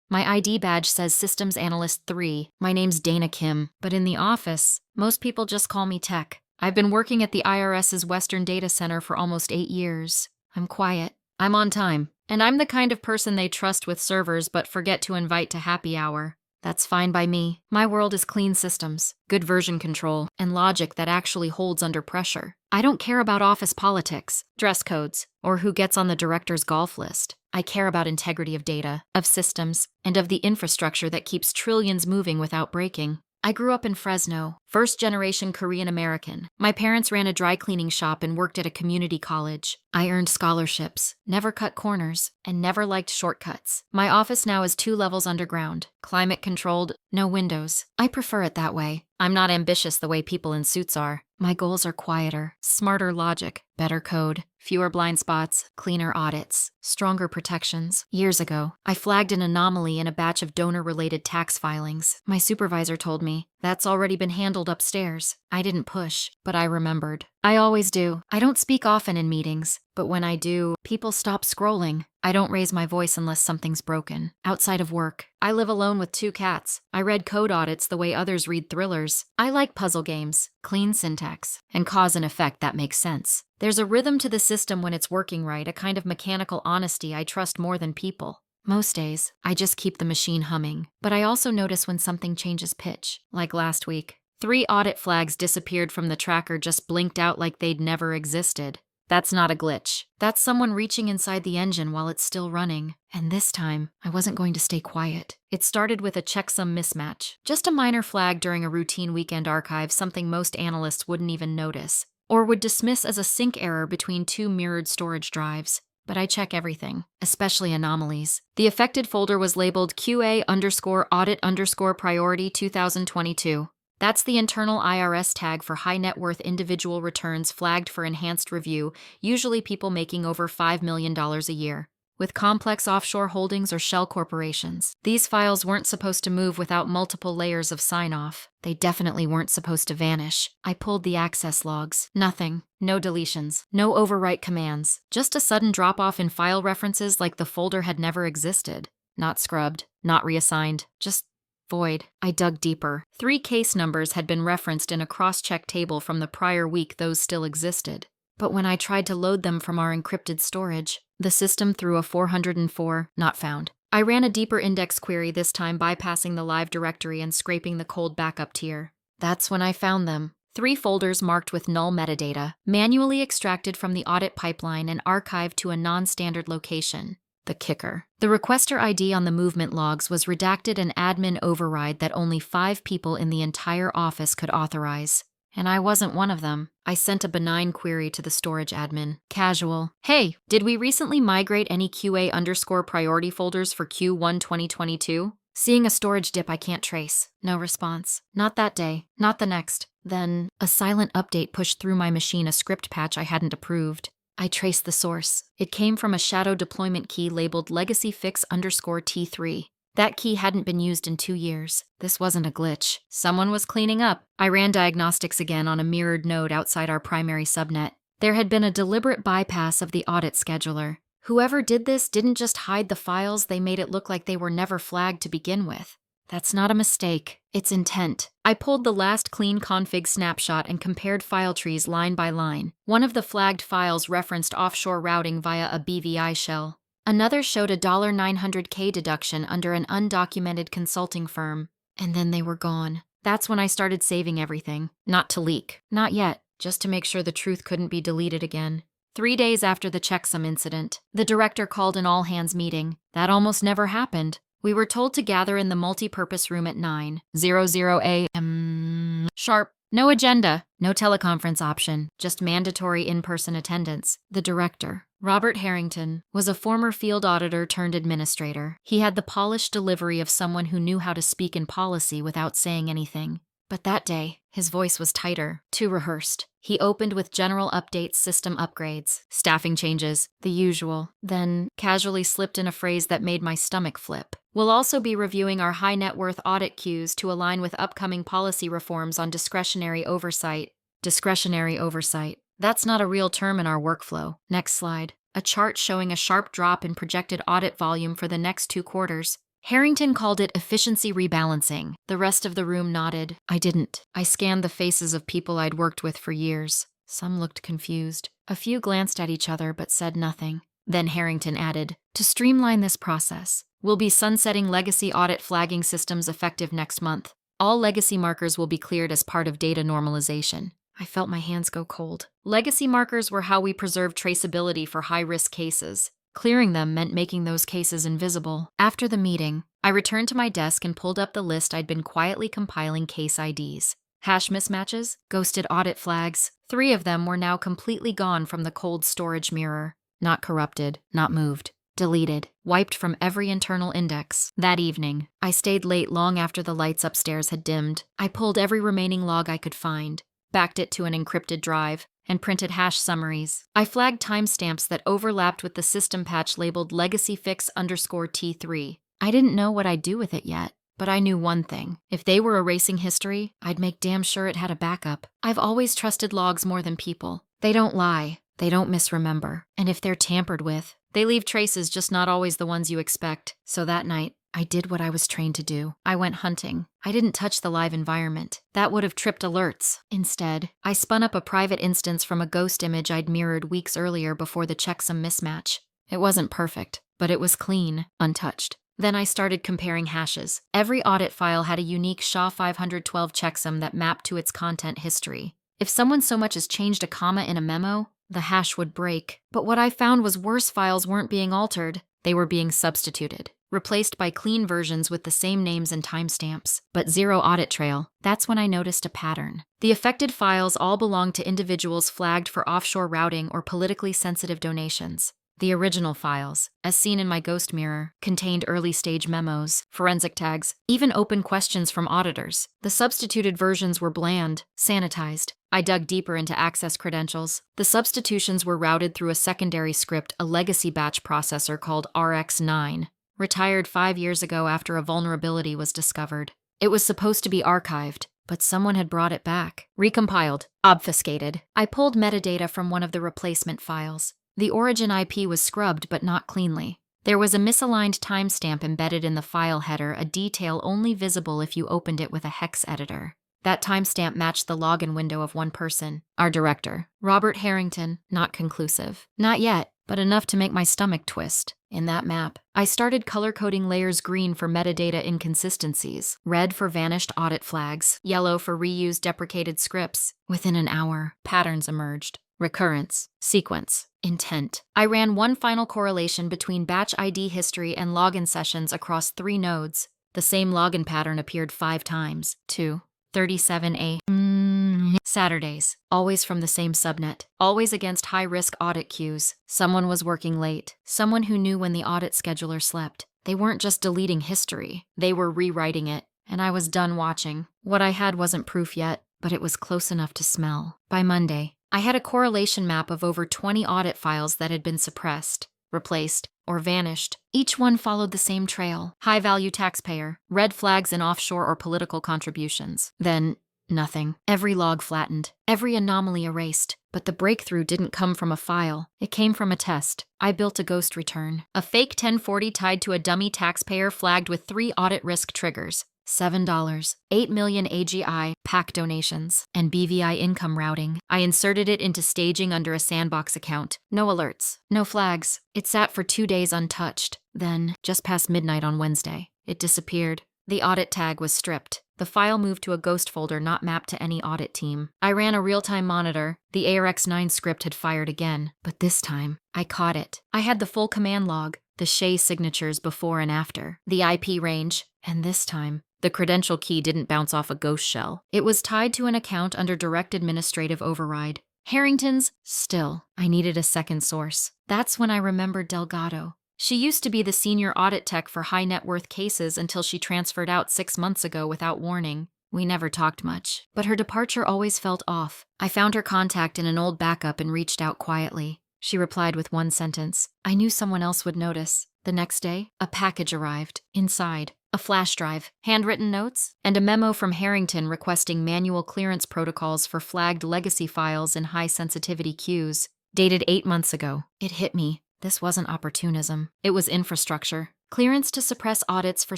My ID badge says Systems Analyst 3. My name's Dana Kim, but in the office, most people just call me Tech. I've been working at the IRS's Western Data Center for almost 8 years. I'm quiet. I'm on time. And I'm the kind of person they trust with servers but forget to invite to happy hour. That's fine by me. My world is clean systems, good version control, and logic that actually holds under pressure. I don't care about office politics, dress codes, or who gets on the director's golf list. I care about integrity of data, of systems, and of the infrastructure that keeps trillions moving without breaking. I grew up in Fresno, first-generation Korean American. My parents ran a dry cleaning shop and worked at a community college. I earned scholarships, never cut corners, and never liked shortcuts. My office now is 2 levels underground, climate-controlled, no windows. I prefer it that way. I'm not ambitious the way people in suits are. My goals are quieter, smarter logic, better code, fewer blind spots, cleaner audits, stronger protections. Years ago, I flagged an anomaly in a batch of donor-related tax filings. My supervisor told me, "That's already been handled upstairs." I didn't push, but I remembered. I always do. I don't speak often in meetings, but when I do, people stop scrolling. I don't raise my voice unless something's broken. Outside of work, I live alone with 2 cats. I read code audits the way others read thrillers. I like puzzle games, clean syntax, and cause and effect that makes sense. There's a rhythm to the system when it's working right, a kind of mechanical honesty I trust more than people. Most days, I just keep the machine humming, but I also notice when something changes pitch, like last week. 3 audit flags disappeared from the tracker, just blinked out like they'd never existed. That's not a glitch. That's someone reaching inside the engine while it's still running. And this time, I wasn't going to stay quiet. It started with a checksum mismatch. Just a minor flag during a routine weekend archive, something most analysts wouldn't even notice, or would dismiss as a sync error between 2 mirrored storage drives. But I check everything, especially anomalies. The affected folder was labeled QA_audit_priority 2022. That's the internal IRS tag for high net worth individual returns flagged for enhanced review, usually people making over $5 million a year, with complex offshore holdings or shell corporations. These files weren't supposed to move without multiple layers of sign-off. They definitely weren't supposed to vanish. I pulled the access logs. Nothing. No deletions. No overwrite commands. Just a sudden drop-off in file references like the folder had never existed. Not scrubbed. Not reassigned. Just void. I dug deeper. 3 case numbers had been referenced in a cross-check table from the prior week. Those still existed. But when I tried to load them from our encrypted storage, the system threw a 404, not found. I ran a deeper index query, this time bypassing the live directory and scraping the cold backup tier. That's when I found them. 3 folders marked with null metadata, manually extracted from the audit pipeline and archived to a non-standard location. The kicker. The requester ID on the movement logs was redacted an admin override that only 5 people in the entire office could authorize. And I wasn't one of them. I sent a benign query to the storage admin. Casual. "Hey, did we recently migrate any QA_priority folders for Q1 2022? Seeing a storage dip I can't trace." No response. Not that day. Not the next. Then, a silent update pushed through my machine, a script patch I hadn't approved. I traced the source. It came from a shadow deployment key labeled legacyfix_T3. That key hadn't been used in 2 years. This wasn't a glitch. Someone was cleaning up. I ran diagnostics again on a mirrored node outside our primary subnet. There had been a deliberate bypass of the audit scheduler. Whoever did this didn't just hide the files, they made it look like they were never flagged to begin with. That's not a mistake. It's intent. I pulled the last clean config snapshot and compared file trees line by line. One of the flagged files referenced offshore routing via a BVI shell. Another showed a $900K deduction under an undocumented consulting firm. And then they were gone. That's when I started saving everything. Not to leak. Not yet. Just to make sure the truth couldn't be deleted again. 3 days after the checksum incident, the director called an all-hands meeting. That almost never happened. We were told to gather in the multi-purpose room at 9:00 a.m. sharp. No agenda, no teleconference option, just mandatory in-person attendance. The director, Robert Harrington, was a former field auditor turned administrator. He had the polished delivery of someone who knew how to speak in policy without saying anything. But that day, his voice was tighter, too rehearsed. He opened with general updates, system upgrades, staffing changes, the usual, then casually slipped in a phrase that made my stomach flip. "We'll also be reviewing our high net worth audit queues to align with upcoming policy reforms on discretionary oversight." Discretionary oversight. That's not a real term in our workflow. Next slide. A chart showing a sharp drop in projected audit volume for the next 2 quarters. Harrington called it efficiency rebalancing. The rest of the room nodded. I didn't. I scanned the faces of people I'd worked with for years. Some looked confused. A few glanced at each other but said nothing. Then Harrington added, "To streamline this process, we'll be sunsetting legacy audit flagging systems effective next month. All legacy markers will be cleared as part of data normalization." I felt my hands go cold. Legacy markers were how we preserved traceability for high-risk cases. Clearing them meant making those cases invisible. After the meeting, I returned to my desk and pulled up the list I'd been quietly compiling case IDs. Hash mismatches, ghosted audit flags. 3 of them were now completely gone from the cold storage mirror. Not corrupted, not moved. Deleted, wiped from every internal index. That evening, I stayed late long after the lights upstairs had dimmed. I pulled every remaining log I could find, backed it to an encrypted drive, and printed hash summaries. I flagged timestamps that overlapped with the system patch labeled legacyfix_T3. I didn't know what I'd do with it yet, but I knew one thing. If they were erasing history, I'd make damn sure it had a backup. I've always trusted logs more than people. They don't lie. They don't misremember. And if they're tampered with, they leave traces, just not always the ones you expect. So that night, I did what I was trained to do. I went hunting. I didn't touch the live environment. That would have tripped alerts. Instead, I spun up a private instance from a ghost image I'd mirrored weeks earlier before the checksum mismatch. It wasn't perfect, but it was clean, untouched. Then I started comparing hashes. Every audit file had a unique SHA-512 checksum that mapped to its content history. If someone so much as changed a comma in a memo, the hash would break. But what I found was worse files weren't being altered. They were being substituted, replaced by clean versions with the same names and timestamps, but zero audit trail. That's when I noticed a pattern. The affected files all belonged to individuals flagged for offshore routing or politically sensitive donations. The original files, as seen in my ghost mirror, contained early-stage memos, forensic tags, even open questions from auditors. The substituted versions were bland, sanitized. I dug deeper into access credentials. The substitutions were routed through a secondary script, a legacy batch processor called RX9, retired 5 years ago after a vulnerability was discovered. It was supposed to be archived, but someone had brought it back. Recompiled, obfuscated. I pulled metadata from one of the replacement files. The origin IP was scrubbed, but not cleanly. There was a misaligned timestamp embedded in the file header, a detail only visible if you opened it with a hex editor. That timestamp matched the login window of one person, our director, Robert Harrington. Not conclusive. Not yet, but enough to make my stomach twist. In that map, I started color-coding layers green for metadata inconsistencies, red for vanished audit flags, yellow for reused deprecated scripts. Within an hour, patterns emerged. Recurrence, sequence, intent. I ran one final correlation between batch ID history and login sessions across 3 nodes. The same login pattern appeared 5 times. 2:37 a.m. Saturdays, always from the same subnet, always against high-risk audit queues. Someone was working late, someone who knew when the audit scheduler slept. They weren't just deleting history, they were rewriting it, and I was done watching. What I had wasn't proof yet, but it was close enough to smell. By Monday, I had a correlation map of over 20 audit files that had been suppressed, replaced, or vanished. Each one followed the same trail. High-value taxpayer, red flags in offshore or political contributions. Then, nothing. Every log flattened, every anomaly erased. But the breakthrough didn't come from a file. It came from a test. I built a ghost return. A fake 1040 tied to a dummy taxpayer flagged with 3 audit risk triggers. $7, 8 million AGI, PAC donations, and BVI income routing. I inserted it into staging under a sandbox account. No alerts, no flags. It sat for 2 days untouched. Then, just past midnight on Wednesday, it disappeared. The audit tag was stripped. The file moved to a ghost folder not mapped to any audit team. I ran a real-time monitor. The ARX9 script had fired again, but this time, I caught it. I had the full command log, the SHA signatures before and after, the IP range, and this time, the credential key didn't bounce off a ghost shell. It was tied to an account under direct administrative override. Harrington's, still. I needed a second source. That's when I remembered Delgado. She used to be the senior audit tech for high net worth cases until she transferred out 6 months ago without warning. We never talked much, but her departure always felt off. I found her contact in an old backup and reached out quietly. She replied with one sentence. I knew someone else would notice. The next day, a package arrived. Inside, a flash drive, handwritten notes, and a memo from Harrington requesting manual clearance protocols for flagged legacy files in high-sensitivity queues. Dated 8 months ago. It hit me. This wasn't opportunism. It was infrastructure. Clearance to suppress audits for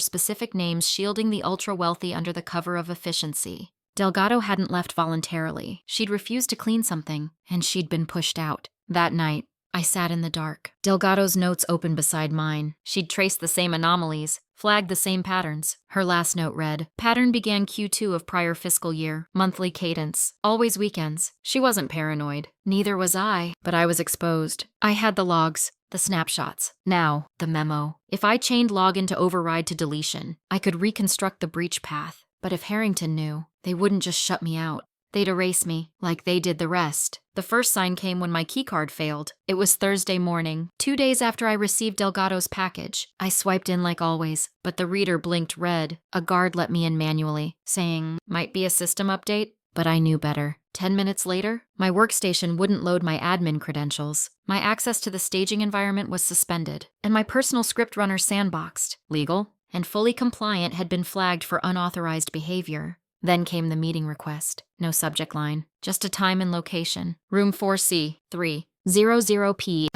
specific names shielding the ultra-wealthy under the cover of efficiency. Delgado hadn't left voluntarily. She'd refused to clean something, and she'd been pushed out. That night, I sat in the dark. Delgado's notes open beside mine. She'd traced the same anomalies, flagged the same patterns. Her last note read, "Pattern began Q2 of prior fiscal year. Monthly cadence. Always weekends." She wasn't paranoid. Neither was I, but I was exposed. I had the logs, the snapshots. Now, the memo. If I chained login to override to deletion, I could reconstruct the breach path. But if Harrington knew, they wouldn't just shut me out. They'd erase me, like they did the rest. The first sign came when my keycard failed. It was Thursday morning, 2 days after I received Delgado's package. I swiped in like always, but the reader blinked red. A guard let me in manually, saying, "Might be a system update." But I knew better. 10 minutes later, my workstation wouldn't load my admin credentials. My access to the staging environment was suspended, and my personal script runner sandboxed. Legal and fully compliant had been flagged for unauthorized behavior. Then came the meeting request. No subject line, just a time and location. Room 4C, 3:00 p.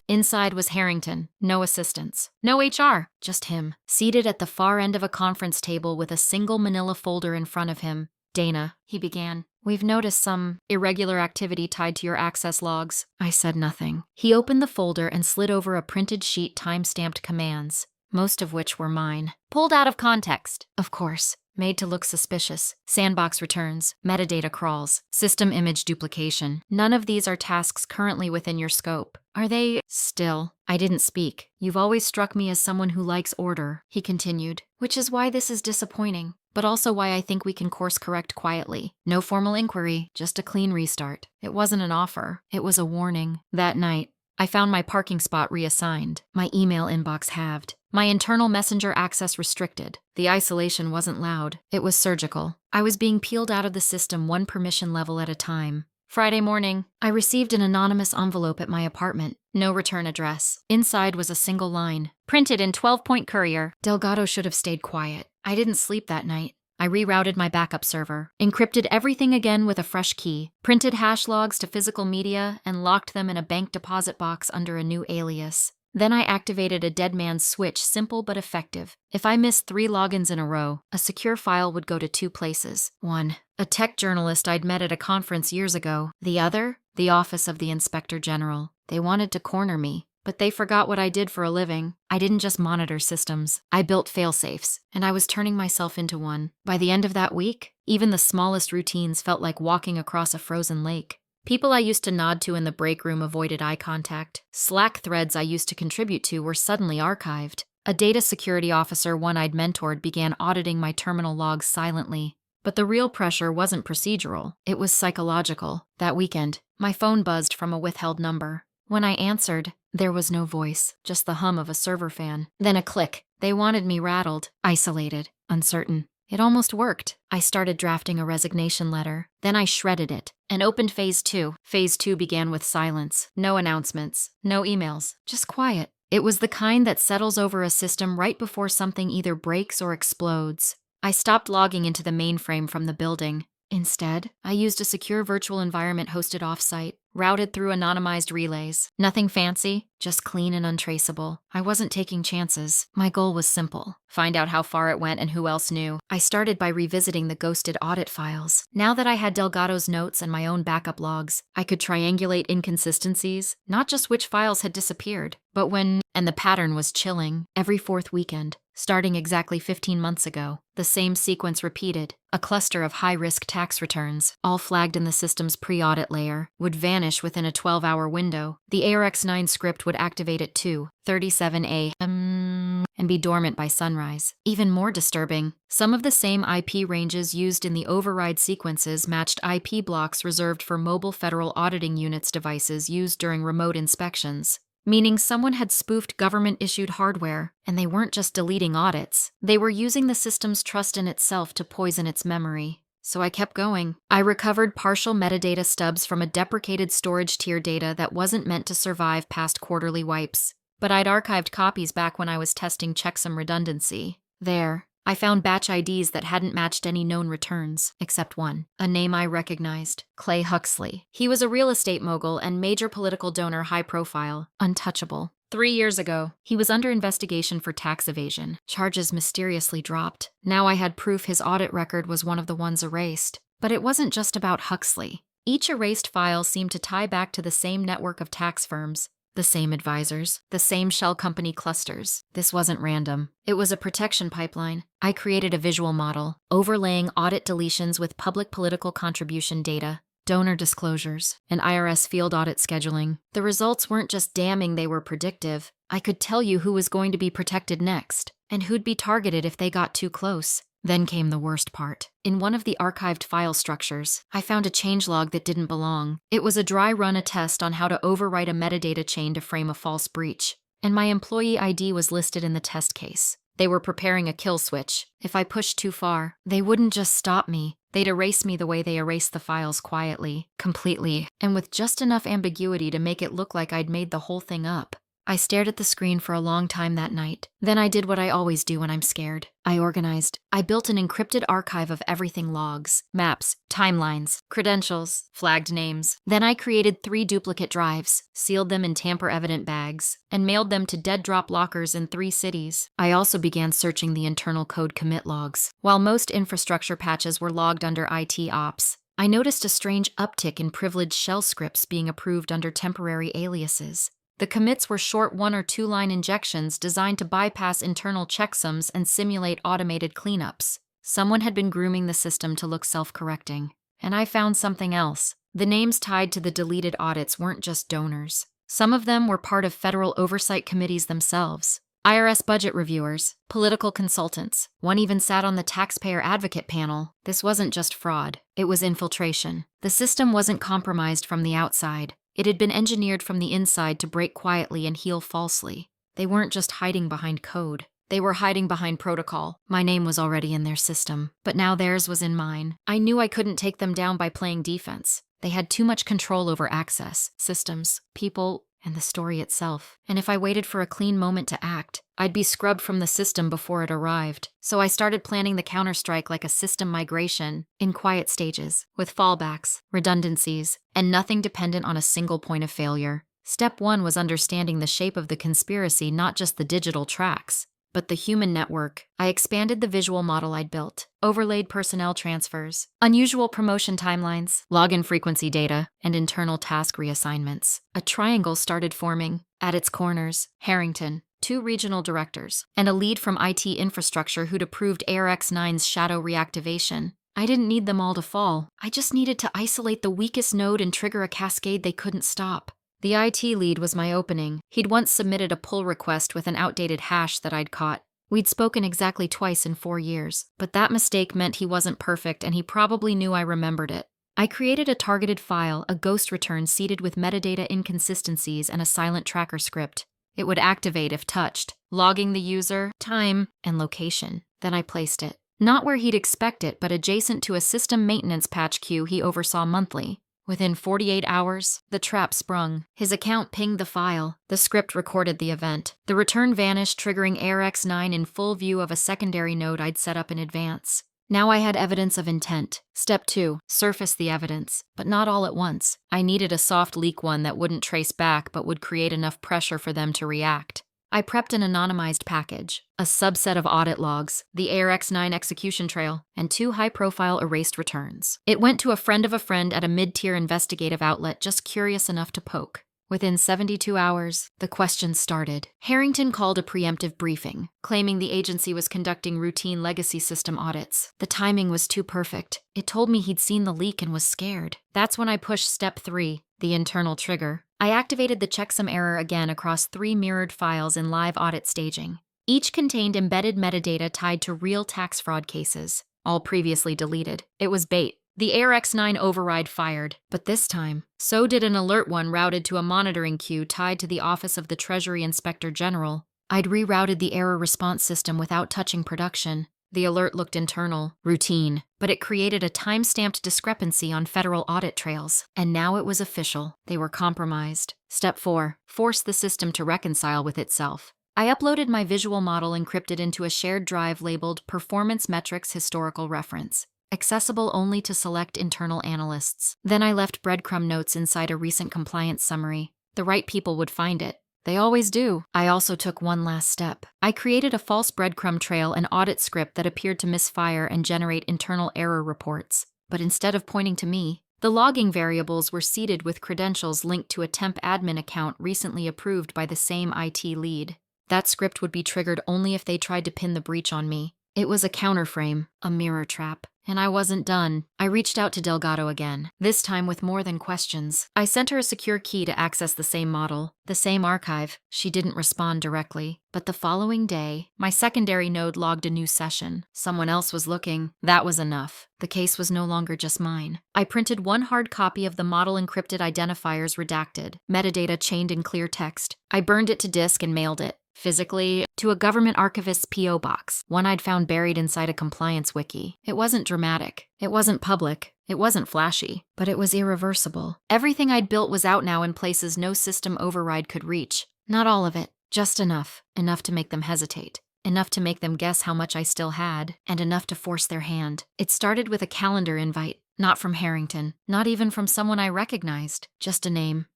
Inside was Harrington. No assistants. No HR. Just him, seated at the far end of a conference table with a single manila folder in front of him. "Dana," he began, "we've noticed some irregular activity tied to your access logs." I said nothing. He opened the folder and slid over a printed sheet time-stamped commands, most of which were mine. Pulled out of context, of course. Made to look suspicious. Sandbox returns, metadata crawls, system image duplication. None of these are tasks currently within your scope. Are they? Still, I didn't speak. "You've always struck me as someone who likes order," he continued, "which is why this is disappointing, but also why I think we can course correct quietly. No formal inquiry, just a clean restart." It wasn't an offer, it was a warning. That night, I found my parking spot reassigned, my email inbox halved, my internal messenger access restricted. The isolation wasn't loud, it was surgical. I was being peeled out of the system one permission level at a time. Friday morning, I received an anonymous envelope at my apartment. No return address. Inside was a single line, printed in 12-point courier. Delgado should have stayed quiet. I didn't sleep that night. I rerouted my backup server, encrypted everything again with a fresh key, printed hash logs to physical media, and locked them in a bank deposit box under a new alias. Then I activated a dead man's switch, simple but effective. If I missed 3 logins in a row, a secure file would go to 2 places. One, a tech journalist I'd met at a conference years ago. The other, the office of the Inspector General. They wanted to corner me, but they forgot what I did for a living. I didn't just monitor systems. I built fail-safes, and I was turning myself into one. By the end of that week, even the smallest routines felt like walking across a frozen lake. People I used to nod to in the break room avoided eye contact. Slack threads I used to contribute to were suddenly archived. A data security officer, one I'd mentored, began auditing my terminal logs silently. But the real pressure wasn't procedural. It was psychological. That weekend, my phone buzzed from a withheld number. When I answered, there was no voice, just the hum of a server fan. Then a click. They wanted me rattled, isolated, uncertain. It almost worked. I started drafting a resignation letter. Then I shredded it and opened Phase 2. Phase 2 began with silence. No announcements, no emails, just quiet. It was the kind that settles over a system right before something either breaks or explodes. I stopped logging into the mainframe from the building. Instead, I used a secure virtual environment hosted off-site, routed through anonymized relays. Nothing fancy, just clean and untraceable. I wasn't taking chances. My goal was simple: find out how far it went and who else knew. I started by revisiting the ghosted audit files. Now that I had Delgado's notes and my own backup logs, I could triangulate inconsistencies, not just which files had disappeared, but when, and the pattern was chilling, every 4th weekend. Starting exactly 15 months ago, the same sequence repeated. A cluster of high-risk tax returns, all flagged in the system's pre-audit layer, would vanish within a 12-hour window. The ARX9 script would activate at 2:37 a.m. and be dormant by sunrise. Even more disturbing, some of the same IP ranges used in the override sequences matched IP blocks reserved for mobile federal auditing units devices used during remote inspections. Meaning someone had spoofed government-issued hardware, and they weren't just deleting audits. They were using the system's trust in itself to poison its memory. So I kept going. I recovered partial metadata stubs from a deprecated storage tier data that wasn't meant to survive past quarterly wipes. But I'd archived copies back when I was testing checksum redundancy. There, I found batch IDs that hadn't matched any known returns, except one. A name I recognized: Clay Huxley. He was a real estate mogul and major political donor, high profile, untouchable. 3 years ago, he was under investigation for tax evasion. Charges mysteriously dropped. Now I had proof his audit record was one of the ones erased. But it wasn't just about Huxley. Each erased file seemed to tie back to the same network of tax firms, the same advisors, the same shell company clusters. This wasn't random. It was a protection pipeline. I created a visual model, overlaying audit deletions with public political contribution data, donor disclosures, and IRS field audit scheduling. The results weren't just damning, they were predictive. I could tell you who was going to be protected next, and who'd be targeted if they got too close. Then came the worst part. In one of the archived file structures, I found a changelog that didn't belong. It was a dry run test on how to overwrite a metadata chain to frame a false breach, and my employee ID was listed in the test case. They were preparing a kill switch. If I pushed too far, they wouldn't just stop me. They'd erase me the way they erased the files, quietly, completely, and with just enough ambiguity to make it look like I'd made the whole thing up. I stared at the screen for a long time that night. Then I did what I always do when I'm scared. I organized. I built an encrypted archive of everything: logs, maps, timelines, credentials, flagged names. Then I created 3 duplicate drives, sealed them in tamper-evident bags, and mailed them to dead-drop lockers in 3 cities. I also began searching the internal code commit logs. While most infrastructure patches were logged under IT ops, I noticed a strange uptick in privileged shell scripts being approved under temporary aliases. The commits were short 1 or 2 line injections designed to bypass internal checksums and simulate automated cleanups. Someone had been grooming the system to look self-correcting. And I found something else. The names tied to the deleted audits weren't just donors. Some of them were part of federal oversight committees themselves. IRS budget reviewers, political consultants. One even sat on the taxpayer advocate panel. This wasn't just fraud. It was infiltration. The system wasn't compromised from the outside. It had been engineered from the inside to break quietly and heal falsely. They weren't just hiding behind code. They were hiding behind protocol. My name was already in their system, but now theirs was in mine. I knew I couldn't take them down by playing defense. They had too much control over access, systems, people, and the story itself. And if I waited for a clean moment to act, I'd be scrubbed from the system before it arrived. So I started planning the counterstrike like a system migration, in quiet stages, with fallbacks, redundancies, and nothing dependent on a single point of failure. Step 1 was understanding the shape of the conspiracy, not just the digital tracks, but the human network. I expanded the visual model I'd built, overlaid personnel transfers, unusual promotion timelines, login frequency data, and internal task reassignments. A triangle started forming. At its corners, Harrington, 2 regional directors, and a lead from IT infrastructure who'd approved ARX9's shadow reactivation. I didn't need them all to fall. I just needed to isolate the weakest node and trigger a cascade they couldn't stop. The IT lead was my opening. He'd once submitted a pull request with an outdated hash that I'd caught. We'd spoken exactly twice in 4 years, but that mistake meant he wasn't perfect, and he probably knew I remembered it. I created a targeted file, a ghost return seeded with metadata inconsistencies and a silent tracker script. It would activate if touched, logging the user, time, and location. Then I placed it. Not where he'd expect it, but adjacent to a system maintenance patch queue he oversaw monthly. Within 48 hours, the trap sprung. His account pinged the file. The script recorded the event. The return vanished, triggering ARX9 in full view of a secondary node I'd set up in advance. Now I had evidence of intent. Step 2, surface the evidence, but not all at once. I needed a soft leak one that wouldn't trace back but would create enough pressure for them to react. I prepped an anonymized package, a subset of audit logs, the ARX9 execution trail, and 2 high-profile erased returns. It went to a friend of a friend at a mid-tier investigative outlet just curious enough to poke. Within 72 hours, the questions started. Harrington called a preemptive briefing, claiming the agency was conducting routine legacy system audits. The timing was too perfect. It told me he'd seen the leak and was scared. That's when I pushed step 3, the internal trigger. I activated the checksum error again across 3 mirrored files in live audit staging. Each contained embedded metadata tied to real tax fraud cases, all previously deleted. It was bait. The ARX9 override fired, but this time, so did an alert one routed to a monitoring queue tied to the Office of the Treasury Inspector General. I'd rerouted the error response system without touching production. The alert looked internal, routine, but it created a time-stamped discrepancy on federal audit trails. And now it was official. They were compromised. Step 4, force the system to reconcile with itself. I uploaded my visual model encrypted into a shared drive labeled Performance Metrics Historical Reference, accessible only to select internal analysts. Then I left breadcrumb notes inside a recent compliance summary. The right people would find it. They always do. I also took one last step. I created a false breadcrumb trail and audit script that appeared to misfire and generate internal error reports. But instead of pointing to me, the logging variables were seeded with credentials linked to a temp admin account recently approved by the same IT lead. That script would be triggered only if they tried to pin the breach on me. It was a counterframe, a mirror trap. And I wasn't done. I reached out to Delgado again, this time with more than questions. I sent her a secure key to access the same model, the same archive. She didn't respond directly. But the following day, my secondary node logged a new session. Someone else was looking. That was enough. The case was no longer just mine. I printed one hard copy of the model encrypted identifiers redacted, metadata chained in clear text. I burned it to disk and mailed it, physically, to a government archivist's P.O. box, one I'd found buried inside a compliance wiki. It wasn't dramatic. It wasn't public. It wasn't flashy. But it was irreversible. Everything I'd built was out now in places no system override could reach. Not all of it. Just enough. Enough to make them hesitate. Enough to make them guess how much I still had. And enough to force their hand. It started with a calendar invite. Not from Harrington. Not even from someone I recognized. Just a name.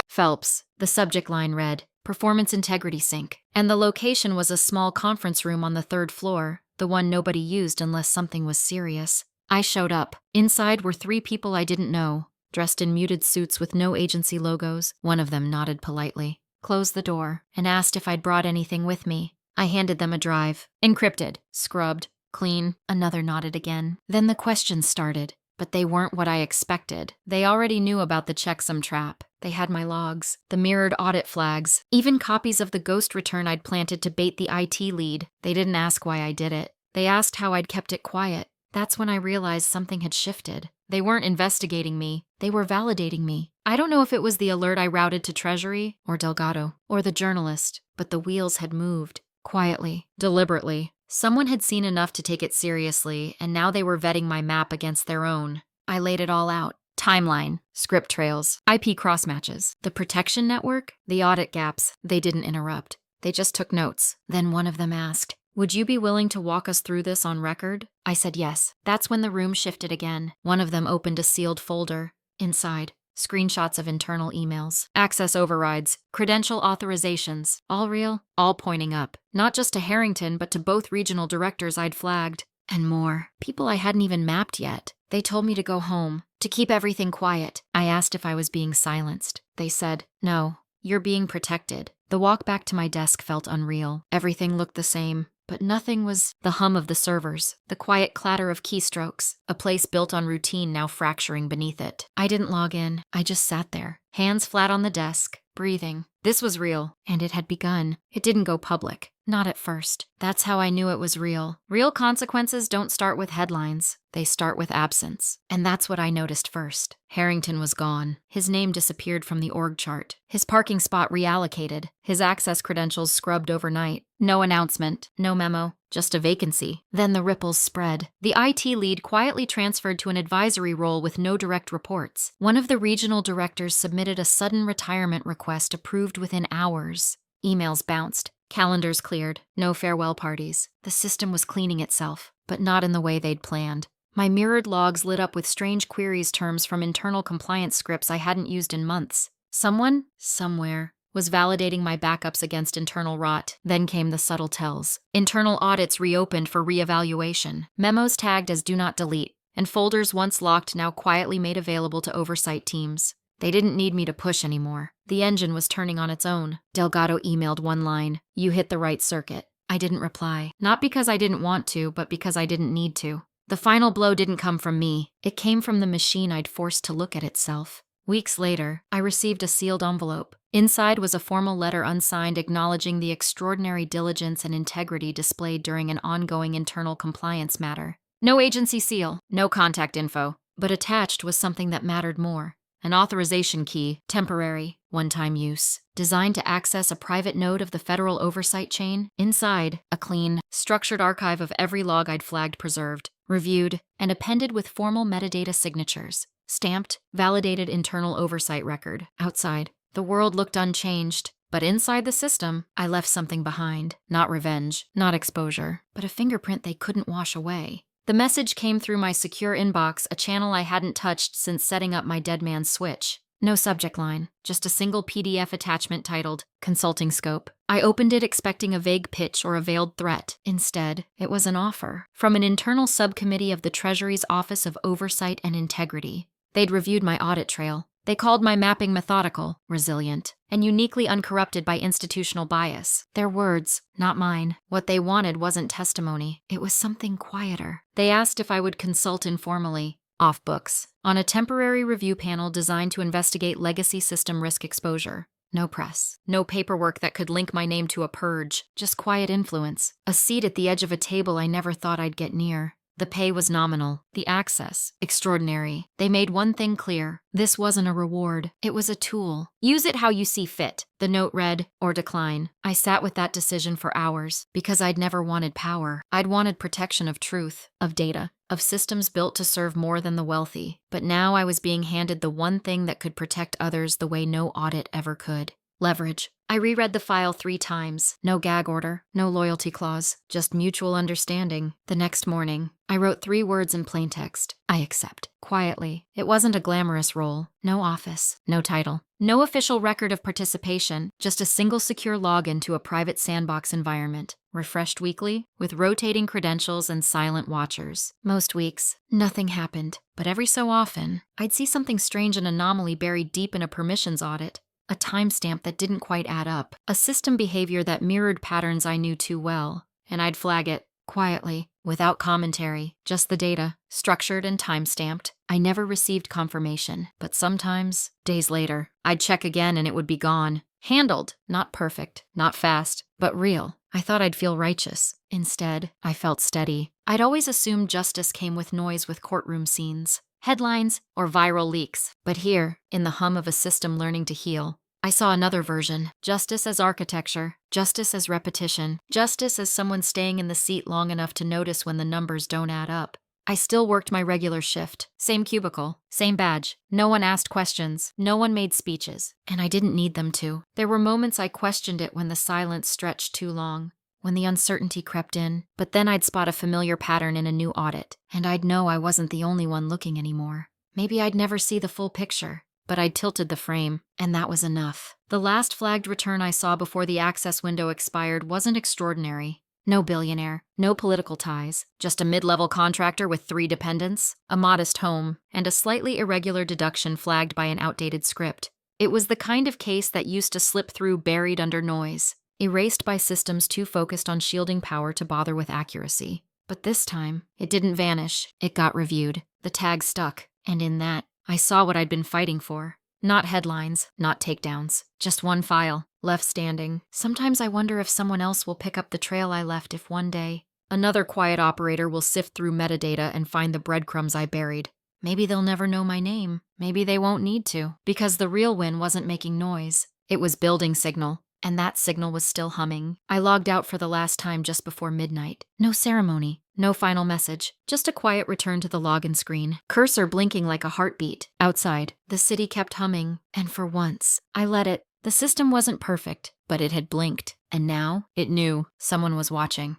Phelps. The subject line read, Performance Integrity Sync. And the location was a small conference room on the 3rd floor, the one nobody used unless something was serious. I showed up. Inside were 3 people I didn't know, dressed in muted suits with no agency logos. One of them nodded politely, closed the door, and asked if I'd brought anything with me. I handed them a drive. Encrypted, scrubbed, clean. Another nodded again. Then the questions started. But they weren't what I expected. They already knew about the checksum trap. They had my logs, the mirrored audit flags, even copies of the ghost return I'd planted to bait the IT lead. They didn't ask why I did it. They asked how I'd kept it quiet. That's when I realized something had shifted. They weren't investigating me. They were validating me. I don't know if it was the alert I routed to Treasury, or Delgado, or the journalist, but the wheels had moved. Quietly, deliberately. Someone had seen enough to take it seriously, and now they were vetting my map against their own. I laid it all out. Timeline, script trails, IP cross-matches, the protection network, the audit gaps. They didn't interrupt. They just took notes. Then one of them asked, "Would you be willing to walk us through this on record?" I said yes. That's when the room shifted again. One of them opened a sealed folder. Inside, screenshots of internal emails, access overrides, credential authorizations, all real, all pointing up. Not just to Harrington, but to both regional directors I'd flagged. And more. People I hadn't even mapped yet. They told me to go home, to keep everything quiet. I asked if I was being silenced. They said, "No, you're being protected." The walk back to my desk felt unreal. Everything looked the same. But nothing was the hum of the servers, the quiet clatter of keystrokes, a place built on routine now fracturing beneath it. I didn't log in. I just sat there, hands flat on the desk, breathing. This was real, and it had begun. It didn't go public. Not at first. That's how I knew it was real. Real consequences don't start with headlines. They start with absence. And that's what I noticed first. Harrington was gone. His name disappeared from the org chart. His parking spot reallocated. His access credentials scrubbed overnight. No announcement. No memo. Just a vacancy. Then the ripples spread. The IT lead quietly transferred to an advisory role with no direct reports. One of the regional directors submitted a sudden retirement request approved within hours. Emails bounced. Calendars cleared. No farewell parties. The system was cleaning itself, but not in the way they'd planned. My mirrored logs lit up with strange queries terms from internal compliance scripts I hadn't used in months. Someone, somewhere, was validating my backups against internal rot. Then came the subtle tells. Internal audits reopened for reevaluation. Memos tagged as do not delete, and folders once locked now quietly made available to oversight teams. They didn't need me to push anymore. The engine was turning on its own. Delgado emailed one line, "You hit the right circuit." I didn't reply. Not because I didn't want to, but because I didn't need to. The final blow didn't come from me. It came from the machine I'd forced to look at itself. Weeks later, I received a sealed envelope. Inside was a formal letter unsigned acknowledging the extraordinary diligence and integrity displayed during an ongoing internal compliance matter. No agency seal, no contact info. But attached was something that mattered more. An authorization key, temporary, one-time use, designed to access a private node of the federal oversight chain. Inside, a clean, structured archive of every log I'd flagged preserved, reviewed, and appended with formal metadata signatures. Stamped, validated internal oversight record. Outside, the world looked unchanged. But inside the system, I left something behind. Not revenge, not exposure, but a fingerprint they couldn't wash away. The message came through my secure inbox, a channel I hadn't touched since setting up my dead man's switch. No subject line, just a single PDF attachment titled Consulting Scope. I opened it expecting a vague pitch or a veiled threat. Instead, it was an offer from an internal subcommittee of the Treasury's Office of Oversight and Integrity. They'd reviewed my audit trail. They called my mapping methodical, resilient, and uniquely uncorrupted by institutional bias. Their words, not mine. What they wanted wasn't testimony. It was something quieter. They asked if I would consult informally, off books, on a temporary review panel designed to investigate legacy system risk exposure. No press, no paperwork that could link my name to a purge, just quiet influence. A seat at the edge of a table I never thought I'd get near. The pay was nominal, the access extraordinary. They made one thing clear: this wasn't a reward, it was a tool. Use it how you see fit, the note read, or decline. I sat with that decision for hours, because I'd never wanted power. I'd wanted protection of truth, of data, of systems built to serve more than the wealthy. But now I was being handed the one thing that could protect others the way no audit ever could: leverage. I reread the file 3 times. No gag order, no loyalty clause, just mutual understanding. The next morning, I wrote 3 words in plain text: I accept. Quietly. It wasn't a glamorous role. No office, no title, no official record of participation, just a single secure login to a private sandbox environment, refreshed weekly, with rotating credentials and silent watchers. Most weeks, nothing happened, but every so often, I'd see something strange and anomaly buried deep in a permissions audit. A timestamp that didn't quite add up, a system behavior that mirrored patterns I knew too well, and I'd flag it, quietly, without commentary, just the data, structured and timestamped. I never received confirmation, but sometimes, days later, I'd check again and it would be gone. Handled, not perfect, not fast, but real. I thought I'd feel righteous. Instead, I felt steady. I'd always assumed justice came with noise with courtroom scenes, headlines, or viral leaks. But here, in the hum of a system learning to heal, I saw another version: justice as architecture, justice as repetition, justice as someone staying in the seat long enough to notice when the numbers don't add up. I still worked my regular shift, same cubicle, same badge. No one asked questions, no one made speeches, and I didn't need them to. There were moments I questioned it when the silence stretched too long, when the uncertainty crept in, but then I'd spot a familiar pattern in a new audit, and I'd know I wasn't the only one looking anymore. Maybe I'd never see the full picture, but I'd tilted the frame, and that was enough. The last flagged return I saw before the access window expired wasn't extraordinary. No billionaire, no political ties, just a mid-level contractor with 3 dependents, a modest home, and a slightly irregular deduction flagged by an outdated script. It was the kind of case that used to slip through buried under noise, erased by systems too focused on shielding power to bother with accuracy. But this time, it didn't vanish, it got reviewed. The tag stuck, and in that, I saw what I'd been fighting for. Not headlines, not takedowns, just one file, left standing. Sometimes I wonder if someone else will pick up the trail I left, if one day another quiet operator will sift through metadata and find the breadcrumbs I buried. Maybe they'll never know my name. Maybe they won't need to, because the real win wasn't making noise. It was building signal, and that signal was still humming. I logged out for the last time just before midnight. No ceremony, no final message, just a quiet return to the login screen, cursor blinking like a heartbeat. Outside, the city kept humming, and for once, I let it. The system wasn't perfect, but it had blinked, and now it knew someone was watching.